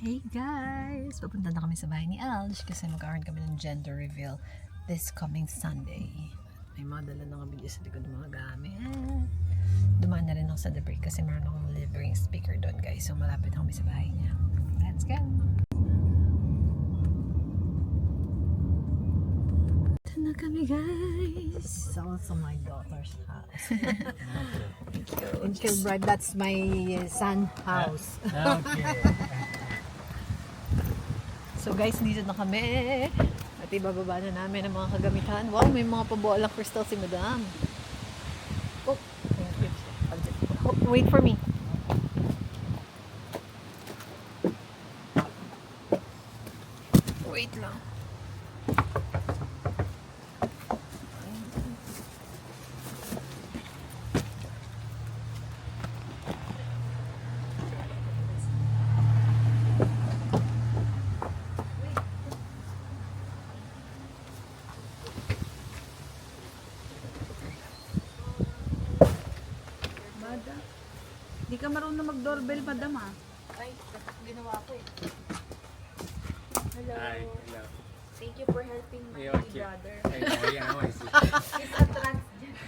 Hey guys! Papunta na kami sa bahay ni Alj kasi magkakaroon kami ng gender reveal this coming Sunday. May mga dala ng video sa likod ng mga gamit. Dumaan na rin ako sa The Break kasi meron akong delivering speaker doon guys. So malapit na kami sa bahay niya. Let's go! Ito na kami guys! So also my daughter's house. In Kilbride, that's my son house. Okay. So guys, dito na kami. At ibababa na namin ang mga kagamitan. Wow, may mga pabolang crystal si Madam. Oh, thank you. Wait for me. Wait lang. Hindi ka marunong mag-doorbell, madam ah. Ay, ginawa ko eh. Hello. Hi, hello. Thank you for helping my Yeah, okay. brother. I know, I see. He's a transgender.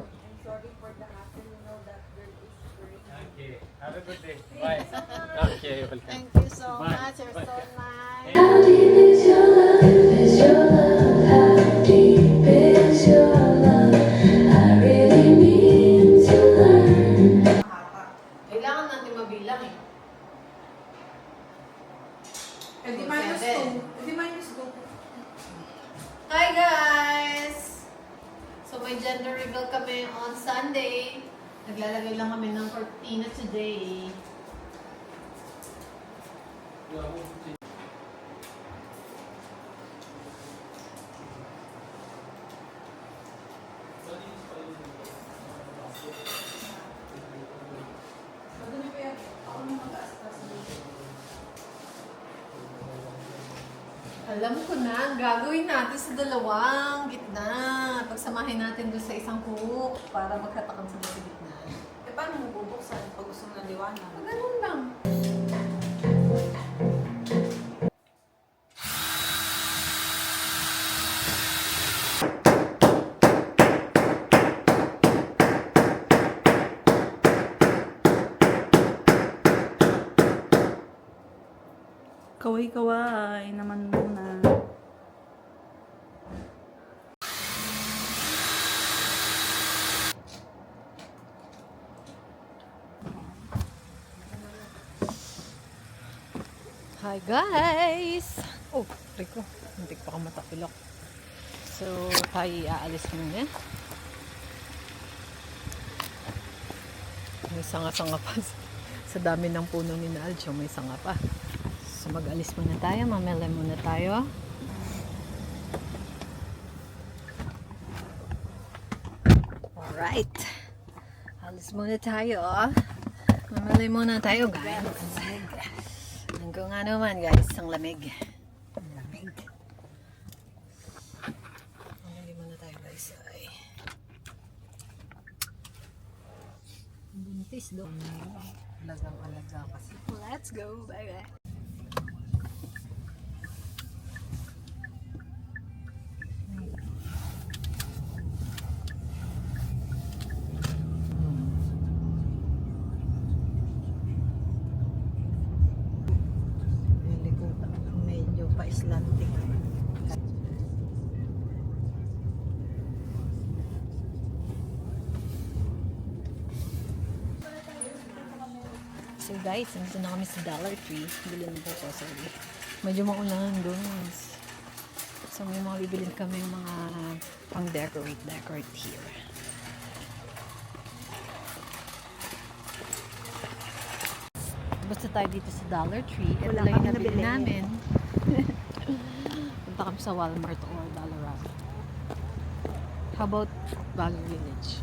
I'm sorry for the hassle. You know that girl is very... Okay, have a good day. Bye. Okay, welcome. Thank you so Bye. much. You're so Bye. nice. How deep is your love? Is your love? How deep is your love? I really need to learn. Kailangan natin mabilang eh. Di minus 2. Di minus 2. Hi guys! So may gender reveal kami on Sunday. Naglalagay lang kami ng cortina today. Alam ko na, ang gagawin natin sa dalawang gitna. Pagsamahin natin doon sa isang hook para magkatakan sa gitna. Eh, paano mo bubuksan pag gusto mo ng liwanag? Ganun lang. Kaway-kaway naman muna. Hi guys! Oh, Rico. Muntik pa ka matapilok. So, tayo aalis muna. May sanga-sanga pa. Sa dami ng puno ni Aljo, may sanga pa. So, mag-alis muna tayo. Mamela muna tayo. Alright. Alis muna tayo. Mamela muna tayo, guys. Hanggang nga naman, guys. Ang lamig. Ang lamig. Mamela muna tayo, guys. Ay. Buntis doon. Alagang-alaga kasi. Let's go. Bye-bye. Medyo pa-Islantic. So guys, nandito na kami sa Dollar Tree. Bilhin po ko, sorry. Medyo maunahan doon. So may mga bibilin kami yung mga pang-decorate here. Basta tayo dito sa Dollar Tree. Ito Wala lang yung kami nabili nabili. namin. Punta kami sa Walmart or Dollarama. How about Baguio Village?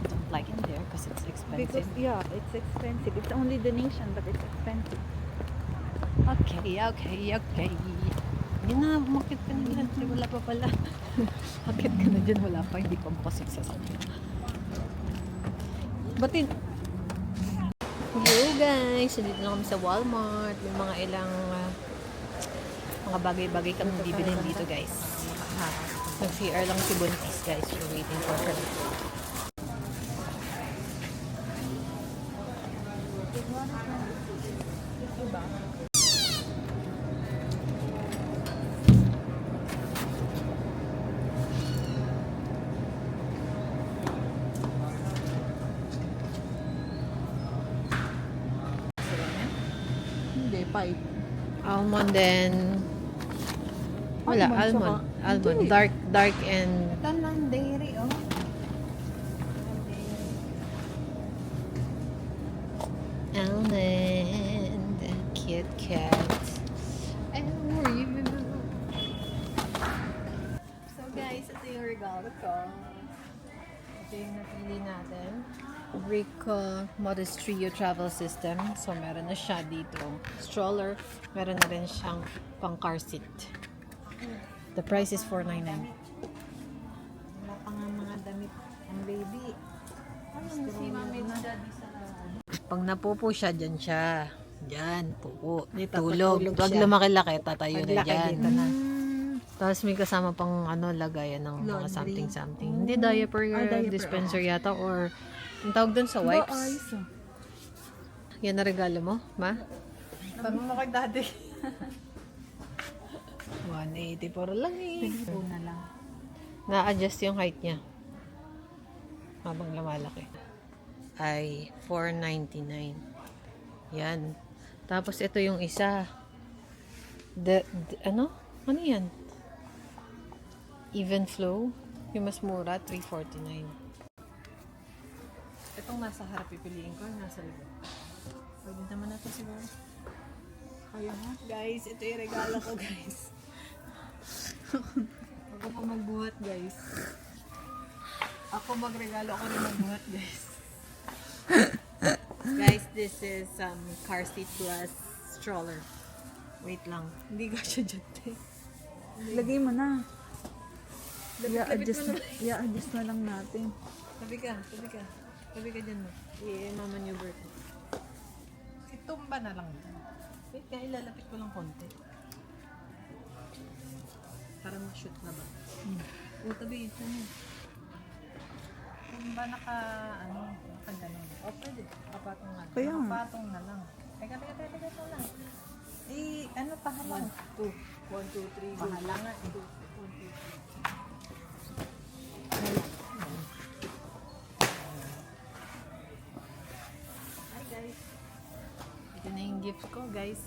Don't like it there because it's expensive. Because, yeah, it's expensive. It's only donation, but it's expensive. Okay. Hindi na, umakit ka na dyan. Wala pa pala. Akit ka na dyan, wala pa. Hindi pa makasik sa sakit. Ba't guys, dito na kami sa Walmart. May mga ilang mga bagay-bagay kami bibilhin dito guys. Nag-CR lang si Buntis guys. We're waiting for her. Hindi, 5. Almond then wala, almond. Almond. Dark and Tanan dairy, oh. almond. Kit Kat. And where are you? So guys, ito yung regalo ko. Ito yung napili natin. Rico Modest Trio Travel System. So, meron na siya dito. Stroller. Meron na rin siyang pang car seat. The price is $499. Wala pa nga mga damit ang baby. Ano si mami na daddy sa Pag napupo siya, dyan siya. Dyan, pupo. Dito, Tulog. patulog Huwag siya. lumaki-laki, tatayo na Paglaki dyan. dito na. Tapos may kasama pang lagayan ng mga Laundry. something-something. Hindi, diaper, diaper, dispenser yata or ang tawag dun sa wipes. ayos ah. Yan na regalo mo, ma? Sabi mo kay daddy. 184 lang eh. Una lang. Na-adjust yung height niya. Habang lumalaki. Ay, $499. Yan. Tapos ito yung isa. Ano? Ano yan? Even flow. Yung mas mura, $349. Itong nasa harap pipiliin ko, nasa likod. Pwede naman natin siguro. Kaya nga. Guys, ito yung regalo ko, guys. Ako pa magbuhat, guys. Ako magregalo, ako rin magbuhat, guys. Guys, this is car seat plus stroller. Wait lang. Hindi ka siya dyan, te. Lagay mo na. Labit-labit mo na. I-adjust na lang natin. Tabi ka, tabi ka. Tabi ka dyan mo. I-mamaneuver ko. Itumba na lang. Wait nga, ilalapit ko lang konti. Para ma-shoot na ba? O, tabi, ito mo. Kung ba nakaganon? O, pwede. Kapatong nga. Kaya nga. Kapatong na lang. Teka lang. Ano pa lang? 1, 2, 3. Pahala nga. 1, 2, 3. Hi guys. Ito na yung gift ko guys.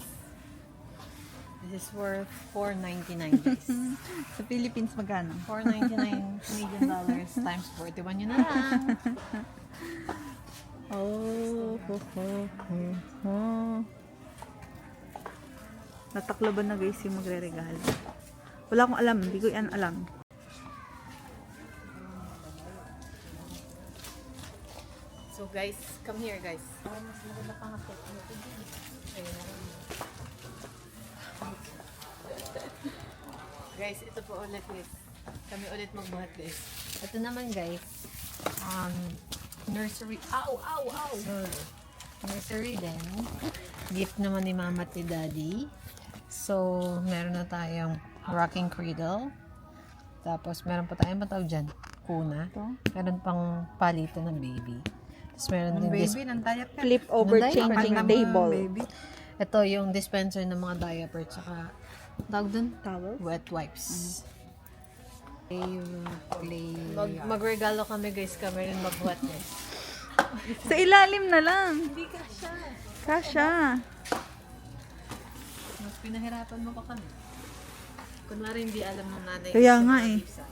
This is worth $499 guys. Sa Philippines magkano? $499 Canadian dollars times 41 yun na lang. Natakloban na guys yung magre-regalo. Wala akong alam, hindi ko yan alam. So guys, come here guys. Mas maganda pa nga set mo. Ayun na. Guys, ito po ulit guys. Kami ulit magbuhat guys. Ito naman guys. Nursery. Ow! Nursery din. Gift naman ni mama at ni daddy. So, meron na tayong rocking cradle. Tapos, meron pa tayong matawag dyan. Kuna. Ito? Meron pang palitan ng baby. Tapos, meron din ng diaper. Flip over changing table. Ito yung dispenser ng mga diaper. Tsaka, tawag dun? Towel? Wet wipes. Magregalo kami guys. Kami rin magwet guys. Sa ilalim na lang. Hindi ka siya. Kasha. Mas pinahirapan mo pa kami. Kunwari hindi alam ng nanay. Kaya sa nga mga eh. visa.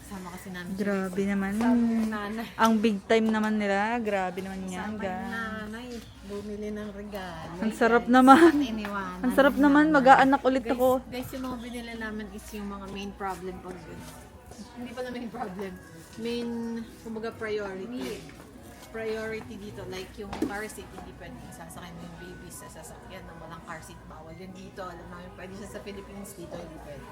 Kasama kasi namin siya. Grabe naman. Nanay. Ang big time naman nila. Grabe naman yan, Kasama yung guys. nanay. Bumili ng regalo. Ang sarap naman. Iniwanan. Ang sarap naman. Mag-aanak ulit ako. Guys, yung mga binili namin is yung mga main problem pag hindi pala main problem. Main, kumbaga priority. Priority dito, like yung car seat, hindi pwedeng sasakyan mo yung baby sa sasakyan na walang car seat. Bawal yan dito. Alam namin, pwede siya sa Philippines dito, hindi pwede.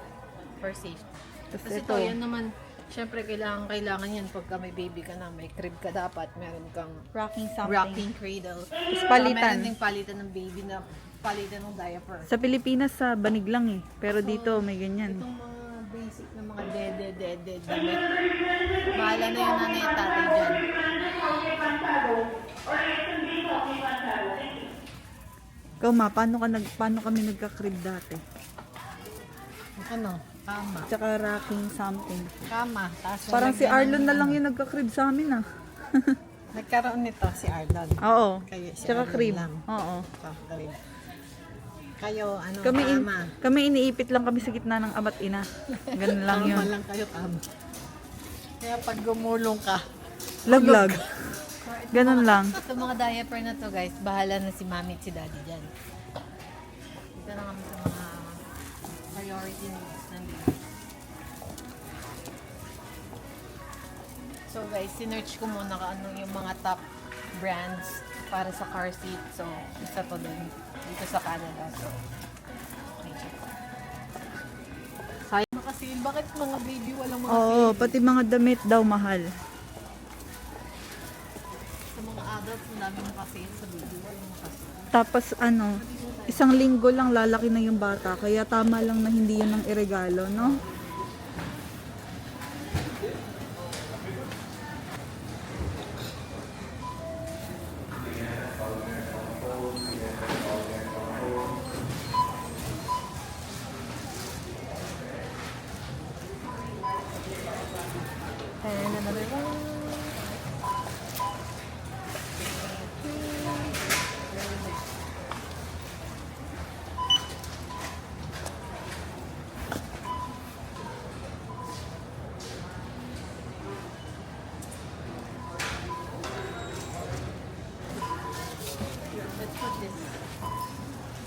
For safety. Tapos Tapos ito, ito. yan naman, Siyempre, kailangan yan pagka may baby ka na, may crib ka dapat, meron kang Rocking something. rocking cradle. Tapos Saka palitan. meron ding palitan ng baby na palitan ng diaper. Sa Pilipinas, sa banig lang eh. Pero dito, may ganyan. Itong mga basic na mga dede damit. Bahala na yung nanay at tatay dyan. Ikaw ma, paano kami nagka-crib dati? Ano? Kama. Tsaka rocking something. Kama. Tapos Parang si nilagyan Arlon ng- na lang yung nagka-crib sa amin ah. Nagkaroon nito si Arlon. Oo. Kayo, si Tsaka Arlon crib. lang. Oo. Tsaka crib. Kayo, ano, Kami, kama. kami iniipit lang kami sa gitna ng ama't ina. Ganun lang Kama yun. lang kayo, kama. Kaya pag gumulong ka, Laglag. Ganun lang. sa mga diaper na to guys, bahala na si mami at si daddy dyan. Dito na kami sa mga priority needs nandito. So guys, sinearch ko muna ano yung mga top brands para sa car seat. So, isa to dun dito sa Canada. So, okay, check. Sayang makasil. Bakit mga baby walang mga Oo, sale? pati mga damit daw mahal. Sa mga adults, ang dami makasil. Sa baby, walang makasil. Tapos ano, isang linggo lang lalaki na yung bata. Kaya tama lang na hindi yun ang iregalo, no? And another one. Let's put this.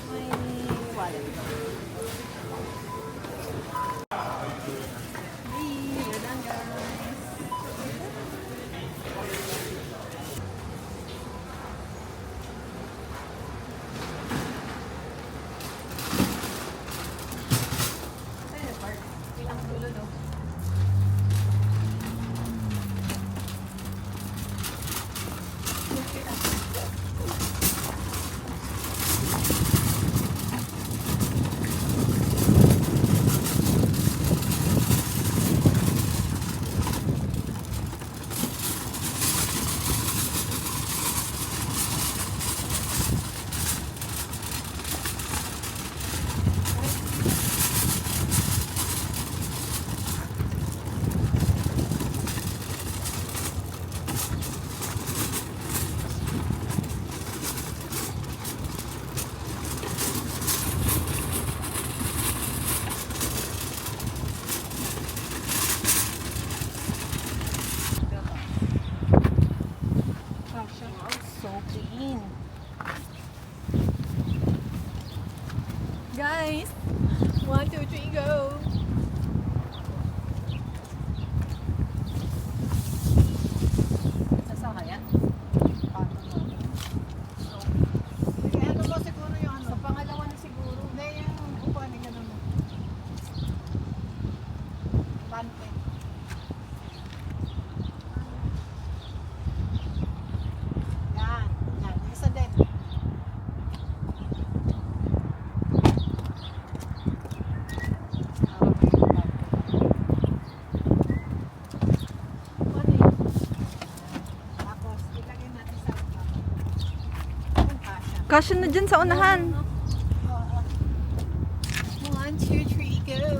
My wallet. Hey, we're done, guys. Sa'yo, Park. Ilang dulo, no? So clean. Guys, 1, 2, 3, go. Saan kaya? Sige, ano mo siguro yung ano? Sa pangalawa na siguro. Hindi, yung upuan na gano'n mo. Pante. Yan. Yan. Yung isa din. Ano yun? Tapos, ilagay natin sa iba. Kung kasya. Kasya na dyan sa unahan. 1, 2, 3, go!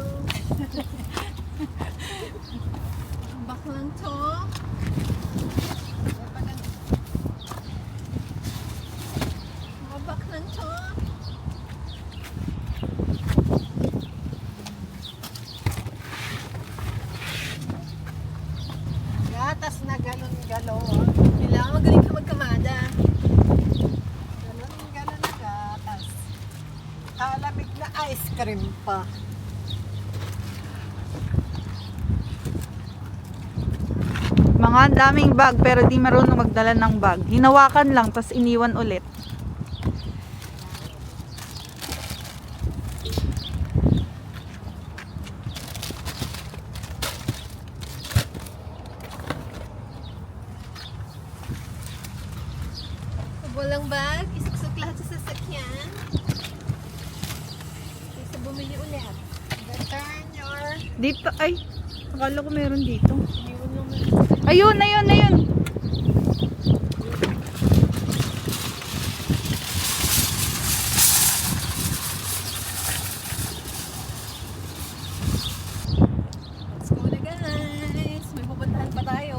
Baklang to. Baklang to. gatas na galon-galon. Kailangan magaling ka magkamada. Galon-galon na gatas. Kalamig na ice cream pa. Mga daming bag pero di marunong magdala ng bag. Hinawakan lang tas iniwan ulit. Walang bag, isuksok lahat sa sasakyan. Kaysa bumili ulit. Return your... Dito, ay, akala ko meron dito. Iwan lang na. Ayun, ayun, ayun. Let's go na guys. May pupuntahan pa tayo.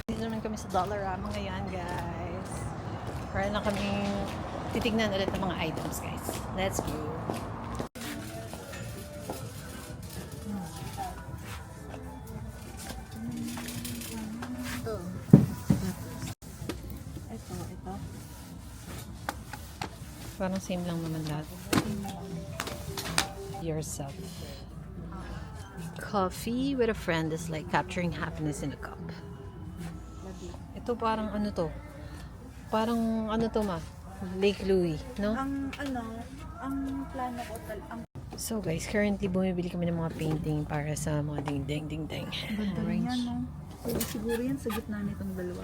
Dito naman kami sa Dollarama ngayon guys. Para na kami titignan ulit ng mga items guys. Let's go. Ito. Parang same lang naman lahat. Yourself. Coffee with a friend is like capturing happiness in a cup. Ito parang ano to? Parang ano to ma? Lake Louise, no? Ang plano ko ang So guys, currently bumibili kami ng mga painting para sa mga ding-ding-ding-ding. ganda rin yan, no? Pero siguro yan sa gitna nitong dalawa.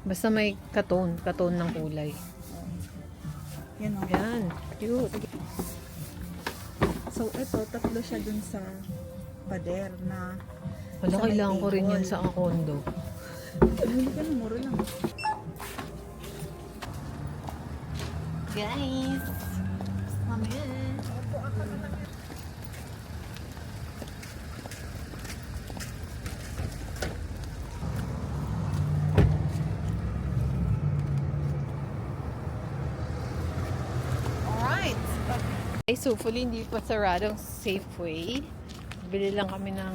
Basta may katone ng kulay. Yan, no? Yan, cute. So, ito, tatlo siya dun sa pader na Wala, sa may kailangan ko rin yan table. sa condo. Bumili ka ng mura lang. Guys, mamaya. Alright. Okay, so hopefully hindi pa saradong Safeway. Bili lang kami ng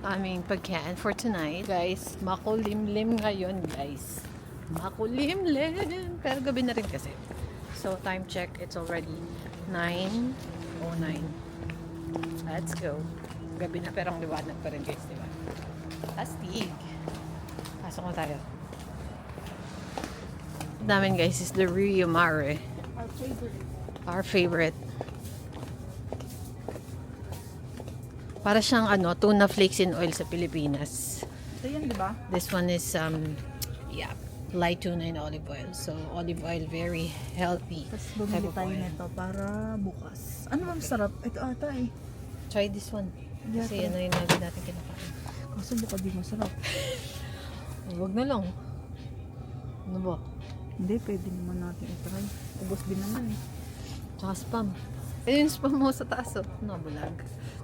aming pagkain for tonight. Guys, makulimlim ngayon guys. Makulimlim. Pero gabi na rin kasi. So time check, it's already 9:09. Let's go. Gabi na pero ang liwanag pa rin guys, di ba? Astig. Pasok na tayo. Namin guys is the Rio Mare. Our favorite. Our favorite. Para siyang ano, tuna flakes in oil sa Pilipinas. Ito yan, di ba? This one is yeah, light tuna in olive oil. So olive oil very healthy. Tapos type bumili of tayo oil. nito para bukas. Ano bang sarap? Ito ata eh. Try this one. Yeah, Kasi try. yan na yung lagi natin kinakain. Kaso baka di masarap. Huwag na lang. Ano ba? Hindi, pwede naman natin i-try. Ubos din naman eh. Tsaka spam. Eh, yung spam mo sa taas, oh. No, bulag.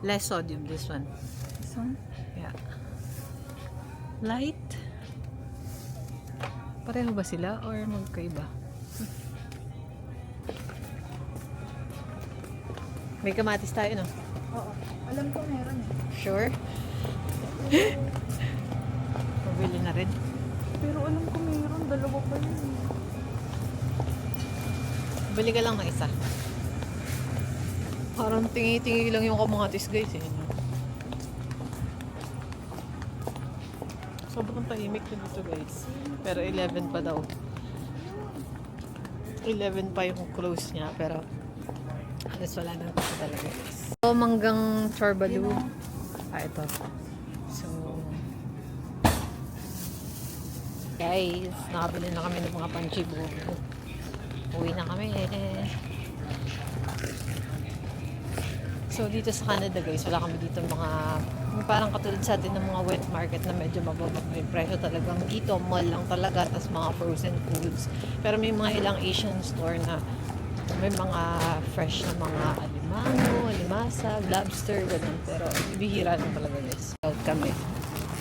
Less sodium, this one. This one? Yeah. Light. Pareho ba sila or magkaiba? May kamatis tayo, no? Oo. Alam ko meron eh. Sure? Mabili na rin. Pero alam ko meron. Dalawa pa yun eh. Bili ka lang ng isa. Parang tingi-tingi lang yung kamatis, guys, eh. Sobrang tahimik na dito, guys. Pero 11 pa daw. 11 pa yung close niya, pero halos wala nang tao talaga, guys. So, manggang chorbalu. Ito. So, guys, nakabili na kami ng mga panchibugo. Uwi na kami. So, dito sa Canada, guys, wala kami dito mga parang katulad sa atin ng mga wet market na medyo mababa yung presyo talagang dito. Mall lang talaga, tas mga frozen foods. Pero may mga ilang Asian store na may mga fresh na mga alimango, alimasag, lobster, ganun. Pero bihira lang talaga, guys. Out kami.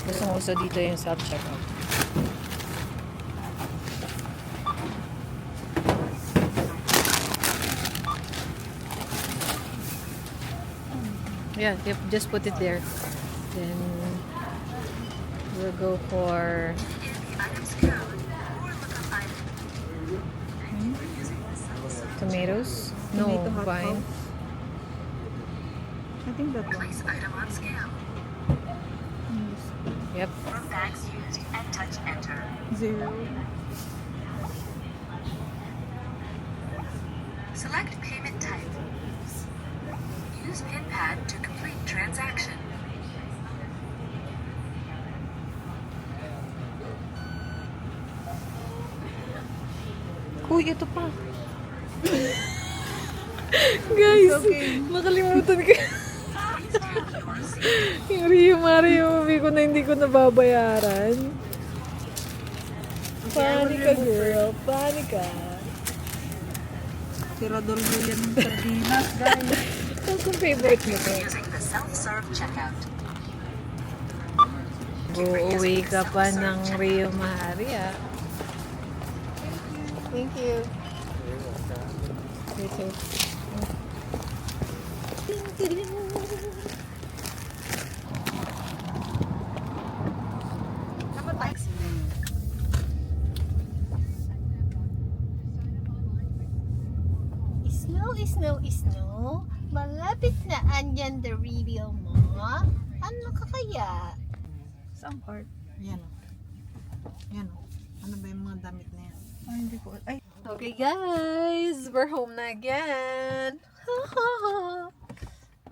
Gusto ko uso dito yung self-checkout. Yeah, yep, just put it there. Then we'll go for tomatoes. No, Tomato hot fine. dog. I think that one. Yep. Zero. Select payment type. Use PIN pad to complete transaction. Uy, ito pa. Guys, nakalimutan ko. Yung Rio Mario movie ko na hindi ko nababayaran. Panika, girl. Panika. Tirador yan ng sardinas, guys. Ito kung favorite mo to. Using the self-serve checkout. Uuwi ka pa ng Rio Maria. Thank you. You too. Snow. Malapit na andyan the reveal mo. Ano ka kaya? Saan part? Yan o. Yan o. Ano ba yung mga damit na yan? Ay, hindi ko. Ay, Okay guys, we're home na again.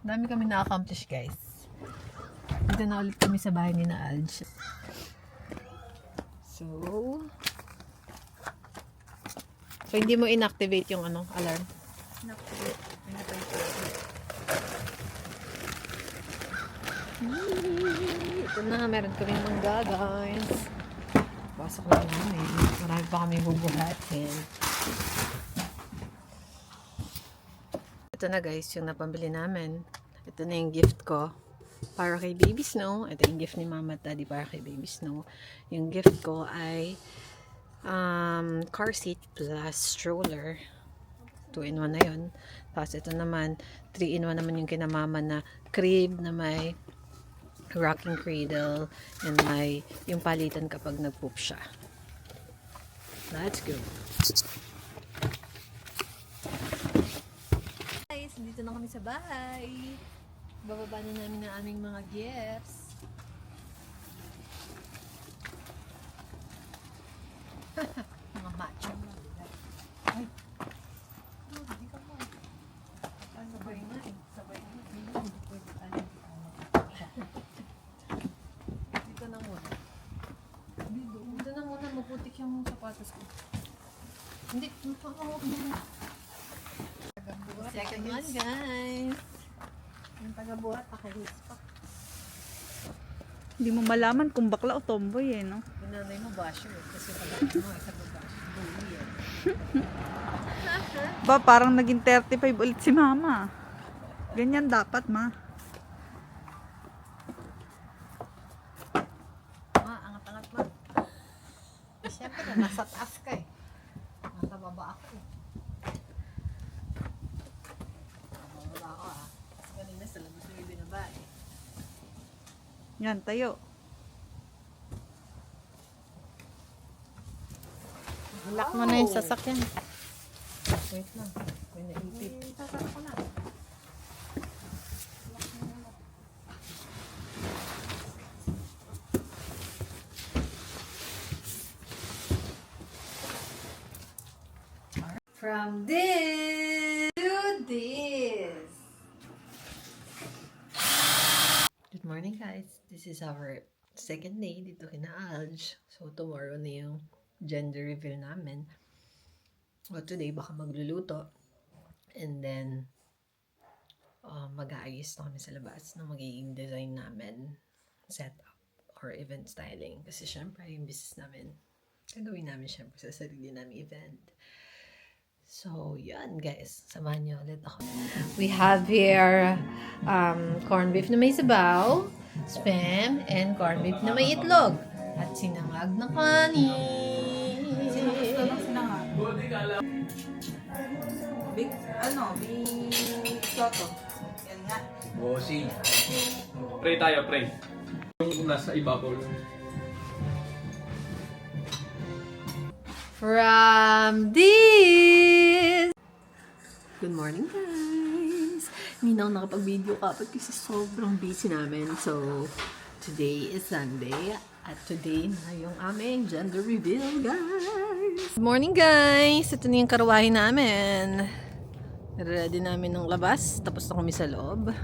Dami kami na-accomplish guys. Dito na ulit kami sa bahay ni na Alj. So hindi mo inactivate yung alarm? Ito na, meron kami mangga guys. Pasok na namin. Marami pa kami bubuhatin. Ito na guys, yung napambili namin. Ito na yung gift ko para kay Baby Snow. Ito yung gift ni Mama at Daddy para kay Baby Snow. Yung gift ko ay car seat plus stroller. 2-in-1 na yun. Tapos ito naman, 3-in-1 naman yung kinamama na crib na may rocking cradle and may yung palitan kapag nag-poop siya. Let's go. Guys, dito na kami sa bahay. Bababa na namin ang aming mga gifts. Mga macho. Ay. Hindi ka mo. Sabay na eh. Sabay na. Hindi pwede tayo. Dito na muna. Dito na muna. Maputik yung sapatos ko. Hindi. Second one, guys. Yung taga-buhat, pakihis pa. hindi mo malaman kung bakla o tomboy eh, no? Yung nanay mo basher. Kasi pala mo, isa mo basher. Bully eh. Ba, parang naging 35 ulit si mama. Ganyan dapat, ma. Angat-angat ma. Siyempre na, nasa taas ka eh. Nasa baba ako eh. Nasa baba ako ah. Kanina sa labas na yung binaba eh. Yan, tayo. Lock mo na yung sasakyan. Wait lang. May naipit. Sasakyan ko na. From this to this. Good morning guys. This is our second day dito kina Alj. So tomorrow na yung gender reveal namin. Well, today baka magluluto. And then mag-aayos na kami sa labas ng magiging design namin, setup or event styling. Kasi syempre yung business namin, gagawin namin syempre sa sarili namin event. So, yan guys. Samahan niyo ulit ako. We have here corned beef na may sabaw. spam, and corned beef na may itlog. At sinangag na kanin. Big, big soto. Yan nga. Bossing. Pray tayo, pray. Yung nasa ibabaw lang. From this! Good morning, guys! Hindi na ako nakapag-video kapag kasi sobrang busy namin. So, today is Sunday. At today na yung aming gender reveal, guys! Good morning, guys! Ito na yung karawahe namin. Ready namin ng labas. Tapos na kami sa loob.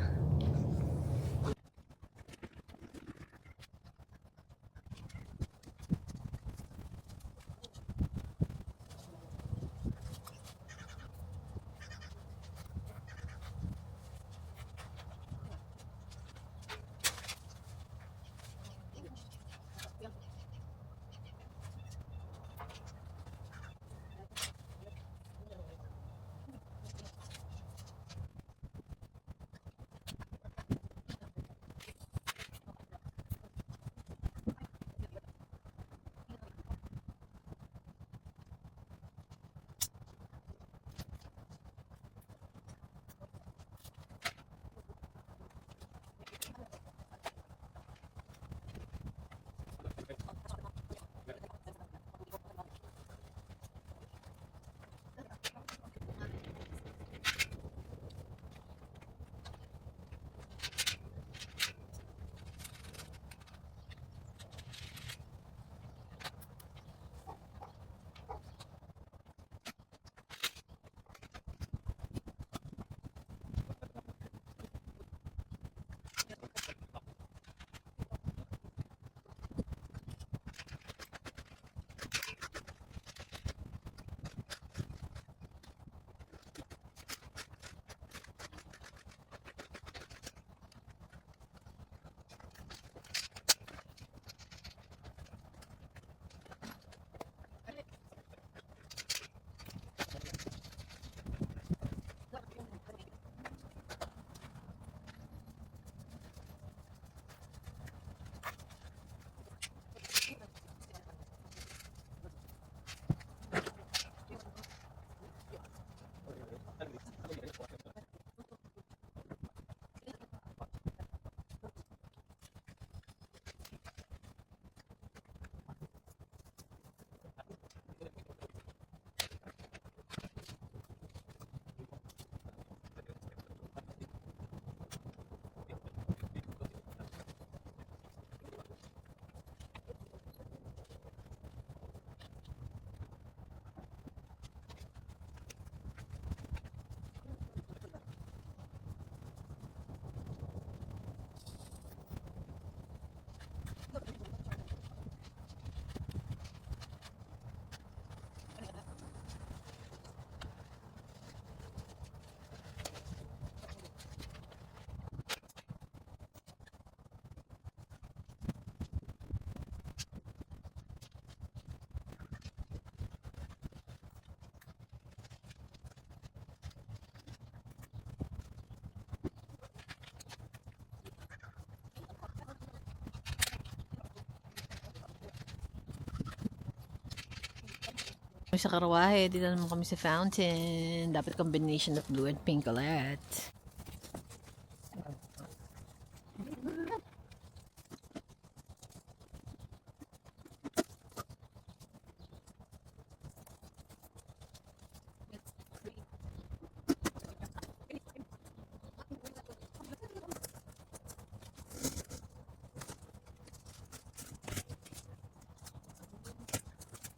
Sa karawahe, dito naman kami sa fountain. Dapat combination of blue and pink ulit.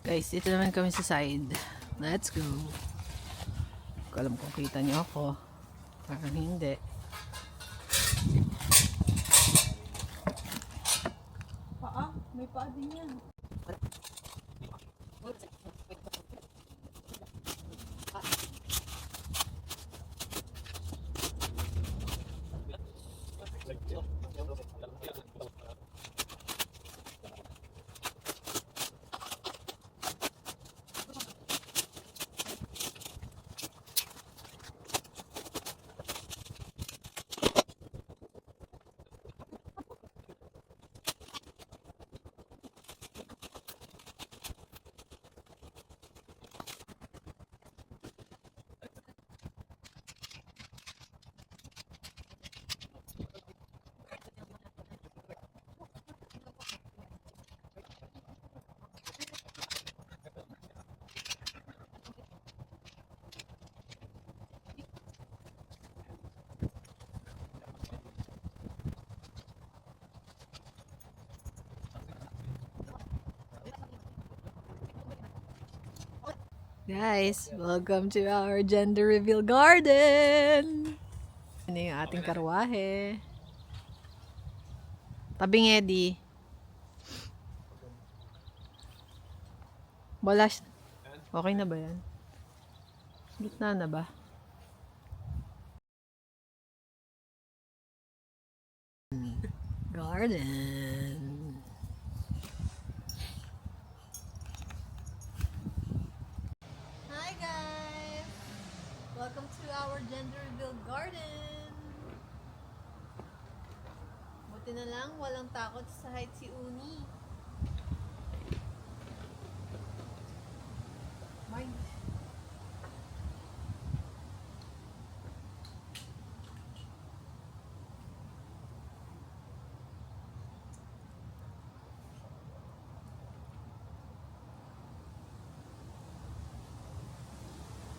Guys, dito naman kami sa side. Let's go. Hindi ko alam kung kita niyo ako. Parang hindi. Paa? May paa din yan. Guys, welcome to our gender reveal garden! Ano yung ating karwahe? Tabing Eddie. Wala siya. Okay na ba yan? Gitna na ba? Garden. Hi guys! Welcome to our gender reveal garden. Buti na lang walang takot sa height si Uni.